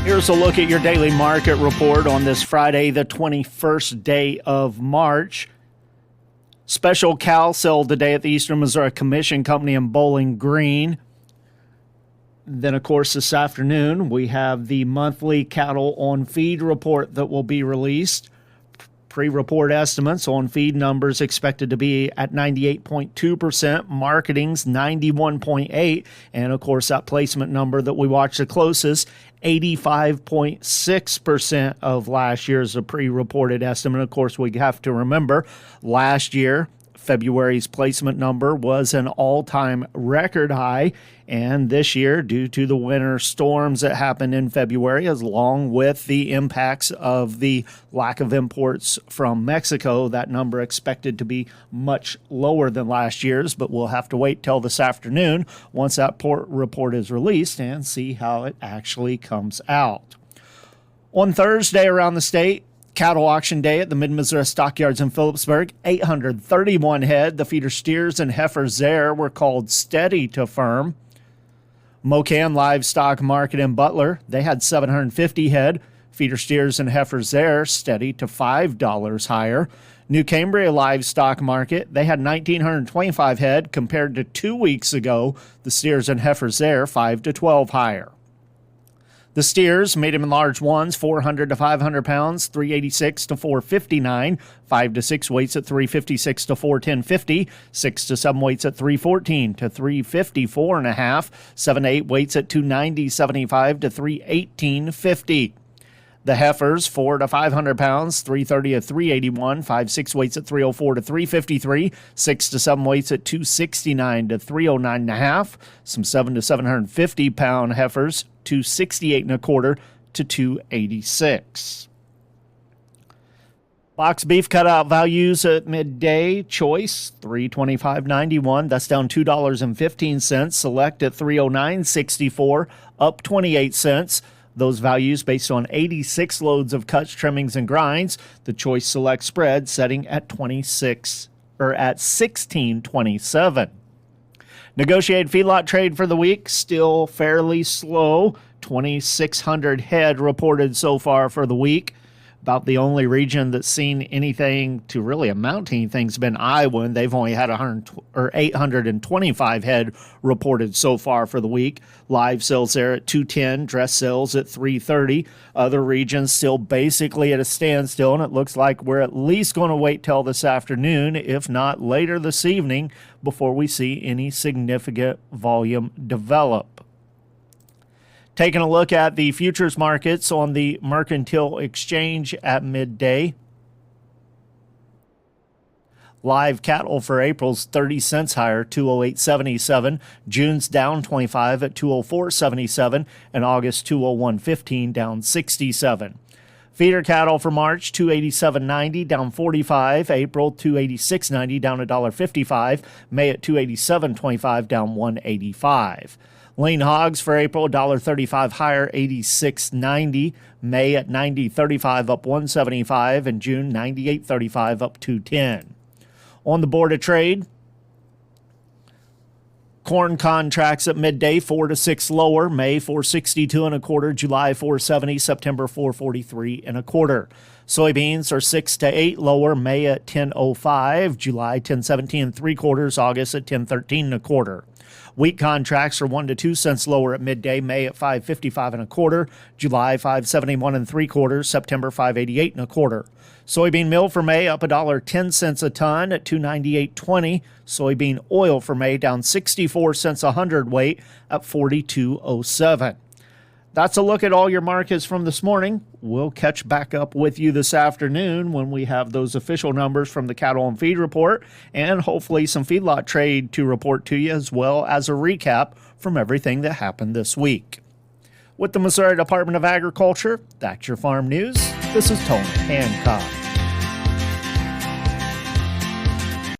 Here's a look at your daily market report on this Friday, the 21st day of March. Special cow sale today at the Eastern Missouri Commission Company in Bowling Green. Then, of course, this afternoon, we have the monthly cattle on feed report that will be released. Pre-report estimates on feed numbers expected to be at 98.2%, marketing's 91.8%, and of course that placement number that we watch the closest, 85.6% of last year's a pre-reported estimate. Of course, we have to remember last year, February's placement number was an all-time record high, and this year, due to the winter storms that happened in February, along with the impacts of the lack of imports from Mexico, that number expected to be much lower than last year's, but we'll have to wait till this afternoon once that report is released and see how it actually comes out. On Thursday around the state, cattle auction day at the Mid-Missouri Stockyards in Phillipsburg, 831 head. The feeder steers and heifers there were called steady to firm. Mocan Livestock Market in Butler, they had 750 head. Feeder steers and heifers there steady to $5 higher. New Cambria Livestock Market, they had 1,925 head compared to 2 weeks ago. The steers and heifers there 5 to 12 higher. The steers, medium and large ones, 400 to 500 pounds, 386 to 459, 5 to 6 weights at 356 to 410.50, 6 to 7 weights at 314 to 354.5, 7 to 8 weights at 290.75 to 318.50. The heifers, 4 to 500 pounds, 330 to 381, 5 6 weights at 304 to 353, 6 to 7 weights at 269 to 309.5, some 7 to 750 pound heifers, 268.25 to 286. Box beef cutout values at midday. Choice $325.91. That's down $2.15. Select at $309.64, up 28 cents. Those values based on 86 loads of cuts, trimmings, and grinds. The Choice Select spread setting at 16.27. Negotiated feedlot trade for the week still fairly slow. 2,600 head reported so far for the week. About the only region that's seen anything to really amount to anything has been Iowa, and they've only had 825 head reported so far for the week. Live sales there at 210, dress sales at 330. Other regions still basically at a standstill, and it looks like we're at least going to wait till this afternoon, if not later this evening, before we see any significant volume develop. Taking a look at the futures markets on the Mercantile Exchange at midday. Live cattle for April's 30 cents higher, 208.77. June's down 25 at 204.77, and August 201.15 down 67. Feeder cattle for March 287.90 down 45. April 286.90 down $1.55. May at 287.25 down 185. Lean hogs for April, $1.35 higher, 86.90. May at 90.35 up 175, and June 98.35 up 210. On the board of trade, corn contracts at midday 4 to 6 lower. May 462.25, July 470, September 443.25. Soybeans are 6 to 8 lower. May at 10.05, July 10.17.75, August at 10.13.25. Wheat contracts are 1 to 2 cents lower at midday. May at 5.55.25, July 5.71.75, September 5.88.25. Soybean meal for May up $1.10 a ton at $298.20. Soybean oil for May down 64 cents a hundredweight at $42.07. That's a look at all your markets from this morning. We'll catch back up with you this afternoon when we have those official numbers from the Cattle and Feed Report and hopefully some feedlot trade to report to you, as well as a recap from everything that happened this week. With the Missouri Department of Agriculture, that's your farm news. This is Tony Hancock.